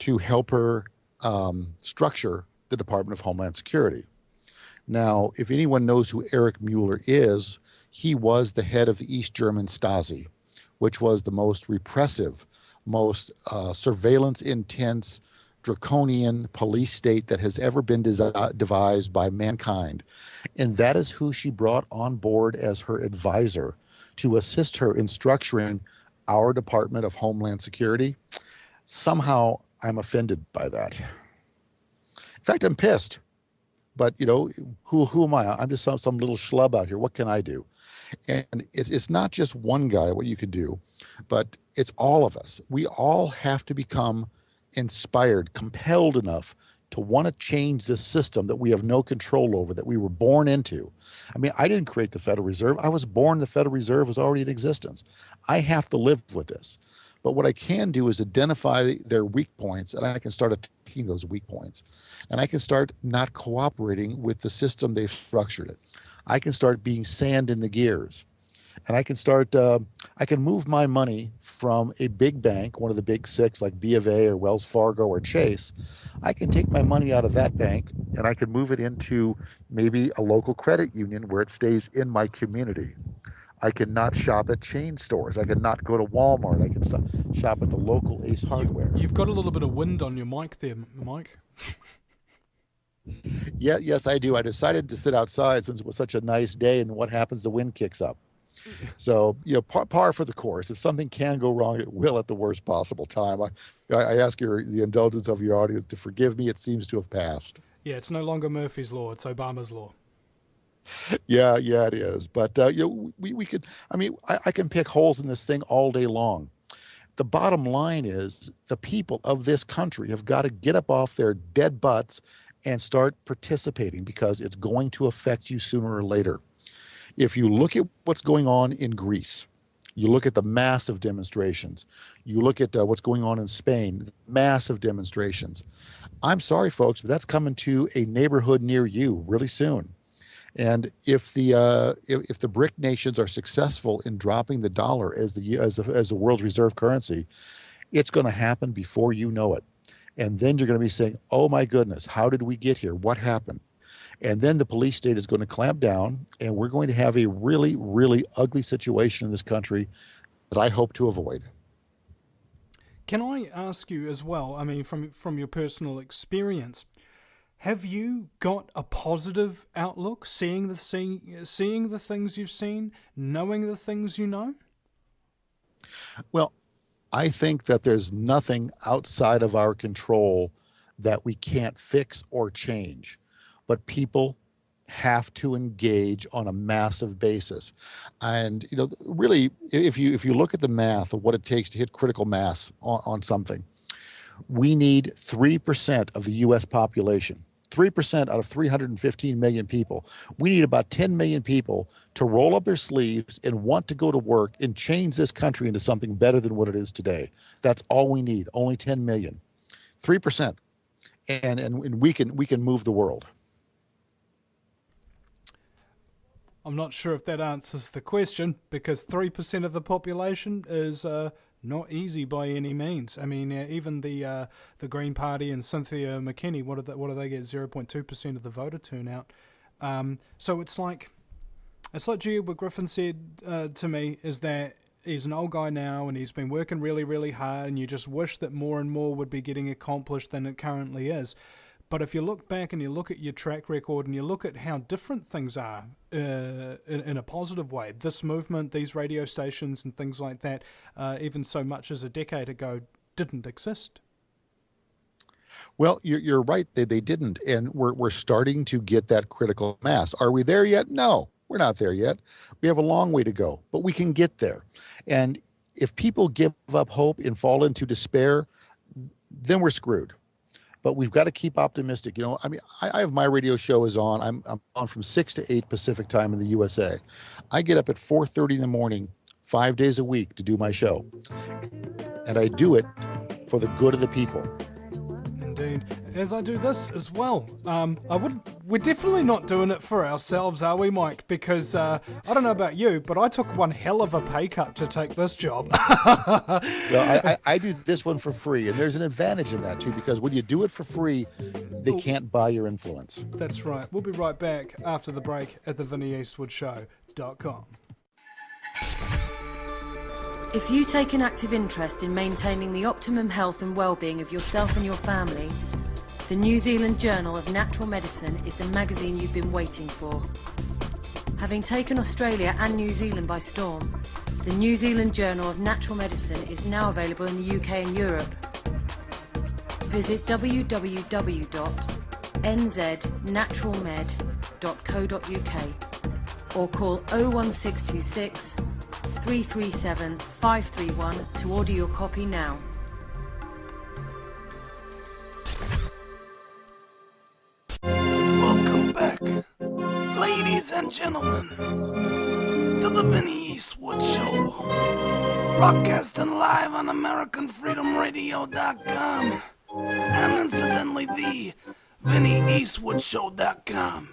to help her structure the Department of Homeland Security. Now, if anyone knows who Erich Mueller is, he was the head of the East German Stasi, which was the most repressive, most surveillance intense, draconian police state that has ever been devised by mankind. And that is who she brought on board as her advisor to assist her in structuring our Department of Homeland Security. Somehow I'm offended by that. In fact, I'm pissed. But, you know, who am I? I'm just some little schlub out here. What can I do? And it's not just one guy, what you can do, but it's all of us. We all have to become inspired, compelled enough to want to change this system that we have no control over, that we were born into. I mean, I didn't create the Federal Reserve. I was born, the Federal Reserve was already in existence. I have to live with this. But what I can do is identify their weak points, and I can start attacking those weak points. And I can start not cooperating with the system they've structured it. I can start being sand in the gears. And I can start, I can move my money from a big bank, one of the big six like B of A or Wells Fargo or Chase. I can take my money out of that bank and I can move it into maybe a local credit union where it stays in my community. I cannot shop at chain stores. I cannot go to Walmart. I can shop at the local Ace Hardware. You've got a little bit of wind on your mic there, Mike. Yeah, yes, I do. I decided to sit outside since it was such a nice day, and what happens? The wind kicks up. So, you know, par for the course. If something can go wrong, it will at the worst possible time. I ask the indulgence of your audience to forgive me. It seems to have passed. Yeah, it's no longer Murphy's Law. It's Obama's Law. Yeah, it is. But you know, we could. I mean, I can pick holes in this thing all day long. The bottom line is the people of this country have got to get up off their dead butts and start participating, because it's going to affect you sooner or later. If you look at what's going on in Greece, you look at the massive demonstrations, you look at what's going on in Spain, massive demonstrations. I'm sorry, folks, but that's coming to a neighborhood near you really soon. And if the BRIC nations are successful in dropping the dollar as the world's reserve currency, it's going to happen before you know it. And then you're going to be saying, "Oh my goodness, how did we get here? What happened?" And then the police state is going to clamp down, and we're going to have a really, really ugly situation in this country that I hope to avoid. Can I ask you as well, I mean, from your personal experience, have you got a positive outlook, seeing the things you've seen, knowing the things you know? Well, I think that there's nothing outside of our control that we can't fix or change. But people have to engage on a massive basis. And, you know, really, if you look at the math of what it takes to hit critical mass on something, we need 3% of the U.S. population. 3% out of 315 million people. We need about 10 million people to roll up their sleeves and want to go to work and change this country into something better than what it is today. That's all we need, only 10 million. 3%. And we can move the world. I'm not sure if that answers the question, because 3% of the population is not easy by any means. I mean, even the Green Party and Cynthia McKinney, what do they get? 0.2% of the voter turnout. So it's like G. Edward Griffin said to me, is that he's an old guy now and he's been working really, really hard, and you just wish that more and more would be getting accomplished than it currently is. But if you look back and you look at your track record and you look at how different things are in a positive way, this movement, these radio stations and things like that, even so much as a decade ago, didn't exist. Well, you're right. They didn't. And we're starting to get that critical mass. Are we there yet? No, we're not there yet. We have a long way to go, but we can get there. And if people give up hope and fall into despair, then we're screwed. But we've got to keep optimistic. You know, I mean, I have my radio show is on. I'm on from 6 to 8 Pacific time in the USA. I get up at 4:30 in the morning, 5 days a week to do my show. And I do it for the good of the people. Indeed. and as I do this as well. We're definitely not doing it for ourselves, are we, Mike? Because I don't know about you, but I took one hell of a pay cut to take this job. Well, I do this one for free, and there's an advantage in that too, because when you do it for free, they can't buy your influence. That's right. We'll be right back after the break at the VinnyEastwoodShow.com. If you take an active interest in maintaining the optimum health and well-being of yourself and your family, the New Zealand Journal of Natural Medicine is the magazine you've been waiting for. Having taken Australia and New Zealand by storm, the New Zealand Journal of Natural Medicine is now available in the UK and Europe. Visit www.nznaturalmed.co.uk or call 01626 337 531 to order your copy now. Welcome back, ladies and gentlemen, to the Vinny Eastwood Show, broadcasting live on AmericanFreedomRadio.com and incidentally the VinnyEastwoodShow.com.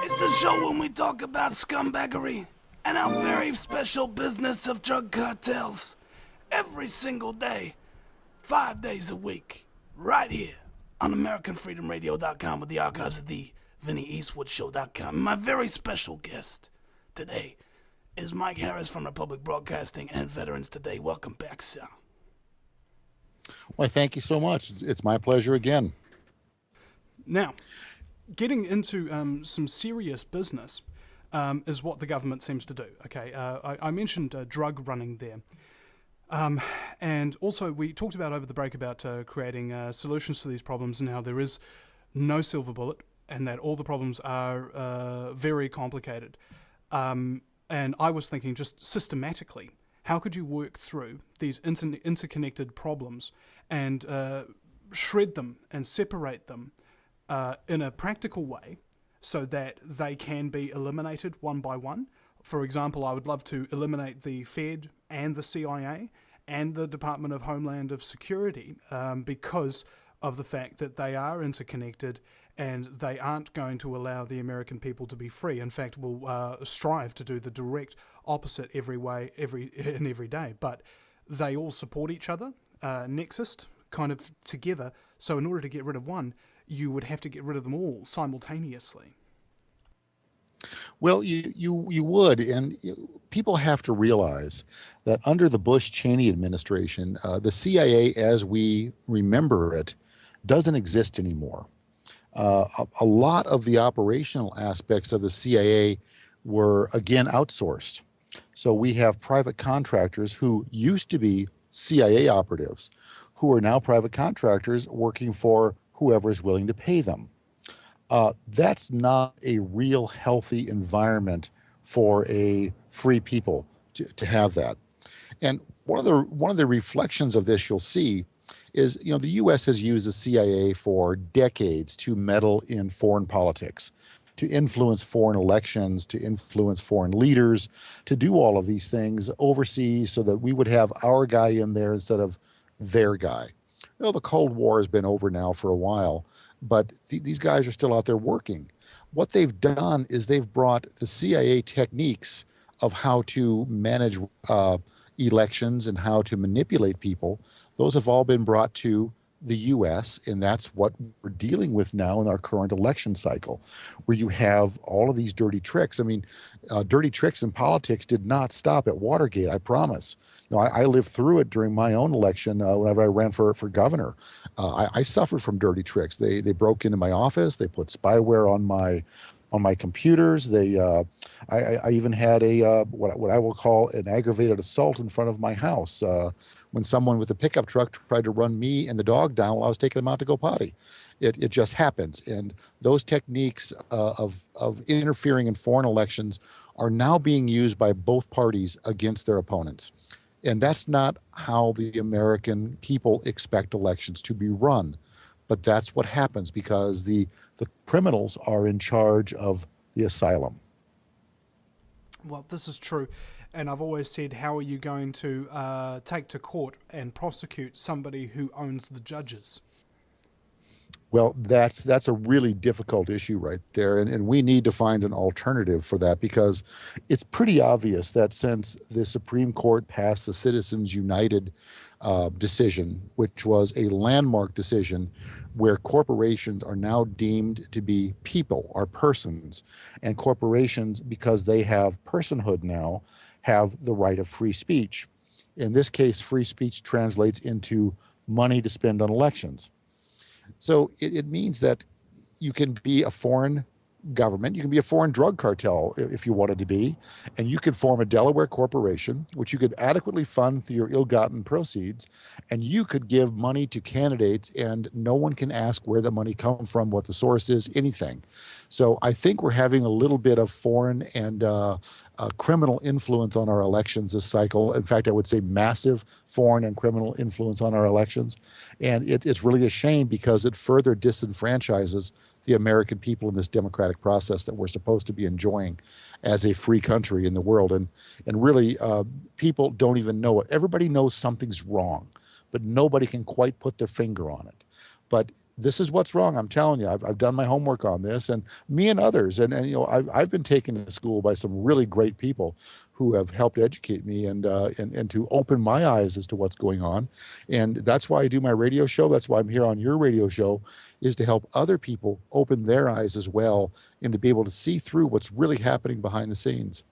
It's a show when we talk about scumbaggery and our very special business of drug cartels every single day, 5 days a week, right here on AmericanFreedomRadio.com with the archives of the VinnyEastwoodShow.com. My very special guest today is Mike Harris from Republic Broadcasting and Veterans Today. Welcome back, sir. Well, thank you so much. It's my pleasure again. Now, getting into some serious business is what the government seems to do. Okay, I mentioned drug running there. And also we talked about over the break about creating solutions to these problems and how there is no silver bullet and that all the problems are very complicated. And I was thinking just systematically, how could you work through these interconnected problems and shred them and separate them in a practical way so that they can be eliminated one by one? For example, I would love to eliminate the Fed and the CIA and the Department of Homeland Security because of the fact that they are interconnected and they aren't going to allow the American people to be free. In fact, will strive to do the direct opposite every day. But they all support each other, nexus, kind of together. So in order to get rid of one, you would have to get rid of them all simultaneously. Well, you would, and people have to realize that under the Bush-Cheney administration, the CIA, as we remember it, doesn't exist anymore. A lot of the operational aspects of the CIA were, again, outsourced. So we have private contractors who used to be CIA operatives, who are now private contractors working for whoever is willing to pay them. That's not a real healthy environment for a free people to have that. And one of the reflections of this you'll see is, the U.S. has used the CIA for decades to meddle in foreign politics, to influence foreign elections, to influence foreign leaders, to do all of these things overseas so that we would have our guy in there instead of their guy. The Cold War has been over now for a while, but these guys are still out there working. What they've done is they've brought the CIA techniques of how to manage elections and how to manipulate people. Those have all been brought to the U.S., and that's what we're dealing with now in our current election cycle, where you have all of these dirty tricks. I mean, dirty tricks in politics did not stop at Watergate, I promise. I lived through it during my own election whenever I ran for governor. I suffered from dirty tricks. They broke into my office. They put spyware on my computers. I even had a what I will call an aggravated assault in front of my house when someone with a pickup truck tried to run me and the dog down while I was taking them out to go potty. It just happens, and those techniques of interfering in foreign elections are now being used by both parties against their opponents. And that's not how the American people expect elections to be run. But that's what happens because the criminals are in charge of the asylum. Well, this is true. And I've always said, how are you going to take to court and prosecute somebody who owns the judges? Well, that's a really difficult issue right there, and we need to find an alternative for that because it's pretty obvious that since the Supreme Court passed the Citizens United decision, which was a landmark decision where corporations are now deemed to be people, are persons, and corporations, because they have personhood now, have the right of free speech. In this case, free speech translates into money to spend on elections. So it means that you can be a foreign government, you can be a foreign drug cartel if you wanted to be, and you could form a Delaware corporation, which you could adequately fund through your ill-gotten proceeds, and you could give money to candidates, and no one can ask where the money come from, what the source is, anything. So I think we're having a little bit of foreign and criminal influence on our elections this cycle. In fact, I would say massive foreign and criminal influence on our elections. And it's really a shame because it further disenfranchises the American people in this democratic process that we're supposed to be enjoying as a free country in the world. And really, people don't even know it. Everybody knows something's wrong, but nobody can quite put their finger on it. But this is what's wrong. I'm telling you, I've done my homework on this, and me and others. And you know, I've been taken to school by some really great people who have helped educate me and to open my eyes as to what's going on. And that's why I do my radio show. That's why I'm here on your radio show, is to help other people open their eyes as well and to be able to see through what's really happening behind the scenes.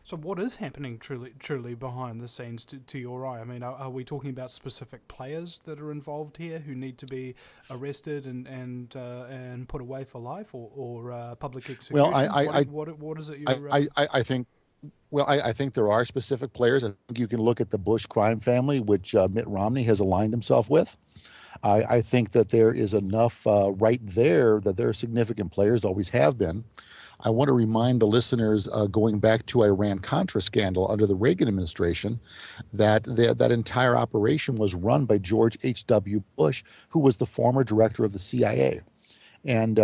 So what is happening truly behind the scenes to your eye? I mean, are we talking about specific players that are involved here who need to be arrested and put away for life, or public Well, executions? What is it you're... I think I think there are specific players. I think you can look at the Bush crime family, which Mitt Romney has aligned himself with. I think that there is enough right there that there are significant players, always have been. I want to remind the listeners, going back to Iran-Contra scandal under the Reagan administration, that that entire operation was run by George H.W. Bush, who was the former director of the CIA. And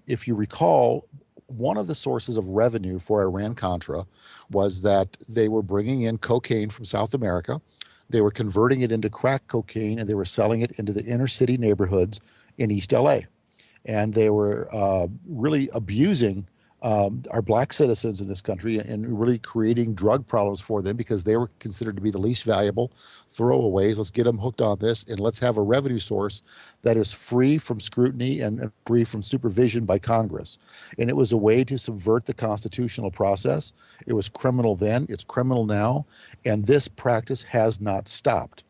if you recall, one of the sources of revenue for Iran-Contra was that they were bringing in cocaine from South America. They were converting it into crack cocaine, and they were selling it into the inner city neighborhoods in East LA. And they were really abusing our black citizens in this country and really creating drug problems for them because they were considered to be the least valuable throwaways. Let's get them hooked on this, and let's have a revenue source that is free from scrutiny and free from supervision by Congress. And it was a way to subvert the constitutional process. It was criminal then, it's criminal now, and this practice has not stopped.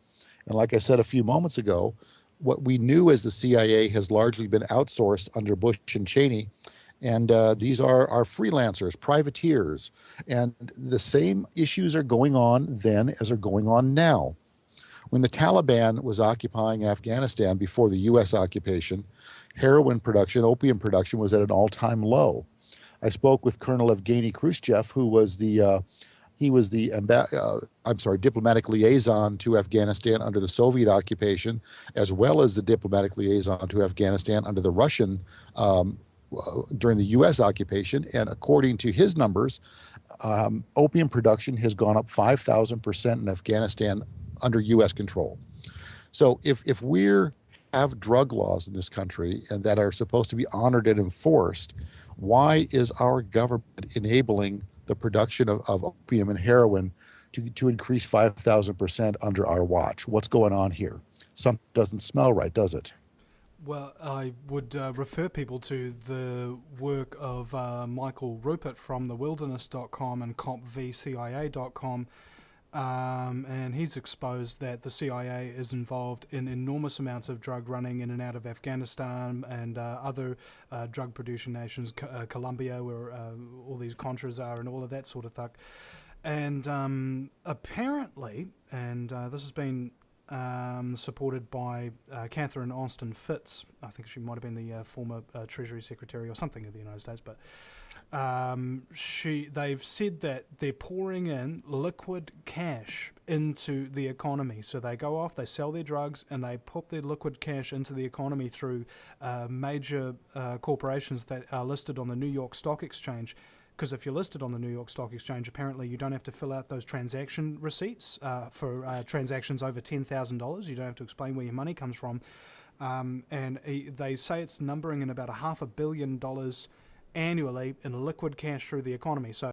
And like I said a few moments ago, what we knew as the CIA has largely been outsourced under Bush and Cheney. And these are freelancers, privateers. And the same issues are going on then as are going on now. When the Taliban was occupying Afghanistan before the U.S. occupation, heroin production, opium production was at an all-time low. I spoke with Colonel Evgeny Khrushchev, who was the diplomatic liaison to Afghanistan under the Soviet occupation, as well as the diplomatic liaison to Afghanistan under the Russian during the U.S. occupation. And according to his numbers, opium production has gone up 5,000% in Afghanistan under U.S. control. So if we have drug laws in this country and that are supposed to be honored and enforced, why is our government enabling the production of opium and heroin to increase 5,000% under our watch? What's going on here? Something doesn't smell right, does it? Well, I would refer people to the work of Michael Rupert from thewilderness.com and compvcia.com, and he's exposed that the CIA is involved in enormous amounts of drug running in and out of Afghanistan and other drug-producing nations, Colombia, where all these Contras are and all of that sort of thing. And apparently, and this has been supported by Catherine Austin Fitz. I think she might have been the former Treasury Secretary or something of the United States, but they've said that they're pouring in liquid cash into the economy. So they go off, they sell their drugs, and they put their liquid cash into the economy through major corporations that are listed on the New York Stock Exchange. Because if you're listed on the New York Stock Exchange, apparently you don't have to fill out those transaction receipts for transactions over $10,000. You don't have to explain where your money comes from. and they say it's numbering in about $500 million annually in liquid cash through the economy. So